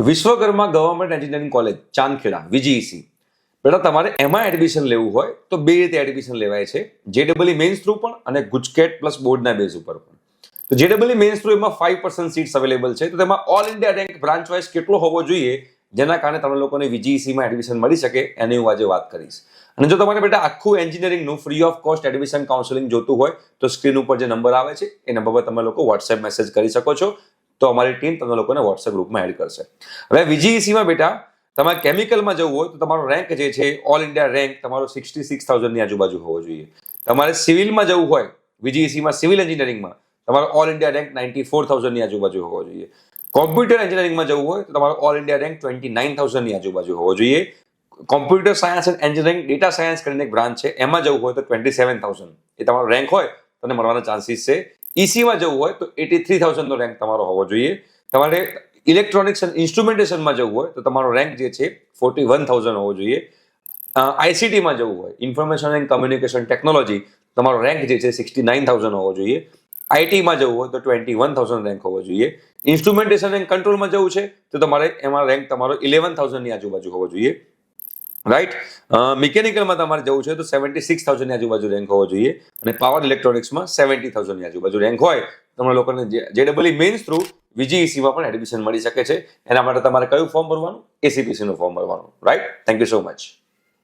Vishwakarma government engineering college Chandkheda VGEC બેટા તમારે એમાં એડમિશન લેવું હોય તો બે રીતે એડમિશન લેવાય છે, જેડબલઈ મેન્સ થ્રુ પણ અને ગુજકેટ પ્લસ બોર્ડના બેઝ ઉપર પણ. તો જેડબલઈ મેન્સ થ્રુ એમાં 5% સીટ્સ અવેલેબલ છે. તો તેમાં all India rank branch wise કેટલો હોવો જોઈએ જેના કારણે તમે લોકોને વીજીઈસીમાં એડમિશન મળી શકે એની હું આજે વાત કરીશ. અને જો તમારે બેટા આખું એન્જિનિયરિંગનું free of cost admission counselling જોતું હોય તો સ્ક્રીન ઉપર જે નંબર આવે છે એ નંબર પર તમે લોકો વોટ્સએપ મેસેજ કરી શકો છો, તો અમારી ટીમ તમને લોકોને વોટ્સએપ ગ્રુપમાં એડ કરશે. હવે વીજીઈસીમાં બેટા તમારે કેમિકલમાં જવું હોય તો તમારો રેન્ક જે છે ઓલ ઇન્ડિયા રેન્ક તમારો 66,000 ની આજુબાજુ હોવો જોઈએ. તમારે સિવિલમાં જવું હોય વીજીઈસીમાં સિવિલ એન્જિનિયરિંગમાં તમારો ઓલ ઇન્ડિયા રેન્ક 94,000 ની આજુબાજુ હોવો જોઈએ. કોમ્પ્યુટર એન્જિનિયરિંગમાં જવું હોય તો તમારો ઓલ ઇન્ડિયા રેન્ક 29,000 ની આજુબાજુ હોવો જોઈએ. Computer science and engineering data science કરીને એક બ્રાન્ચ છે એમાં જવું હોય તો 27,000 એ તમારો રેન્ક હોય તમને મળવાના ચાન્સીસ છે. ઈસીમાં જવું હોય તો 83,000 નો રેન્ક તમારો હોવો જોઈએ. તમારે ઇલેક્ટ્રોનિક્સ એન્ડ ઇન્સ્ટ્રુમેન્ટેશનમાં જવું હોય તો તમારો રેન્ક જે છે 41,000 હોવો જોઈએ. આઈસીટીમાં જવું હોય ઇન્ફોર્મેશન એન્ડ કમ્યુનિકેશન ટેકનોલોજી તમારો રેન્ક જે છે 69,000 હોવો જોઈએ. આઈટીમાં જવું હોય તો 21,000 રેન્ક હોવો જોઈએ. ઇન્સ્ટ્રુમેન્ટેશન એન્ડ કંટ્રોલમાં જવું છે તો તમારે એમાં રેન્ક તમારો 11,000 ની આજુબાજુ હોવો જોઈએ. રાઈટ. મિકેનિકલમાં તમારે જવું છે તો 76,000 ની આજુબાજુ રેન્ક હોવો જોઈએ. અને પાવર ઇલેક્ટ્રોનિક્સમાં 70,000 ની આજુબાજુ રેન્ક હોય તમને લોકોને જેડબલઈ મેન્સ થ્રુ વીજીઈસીમાં પણ એડમિશન મળી શકે છે. એના માટે તમારે કયું ફોર્મ ભરવાનું? એસીપીસી નું ફોર્મ ભરવાનું. Right. Thank you so much.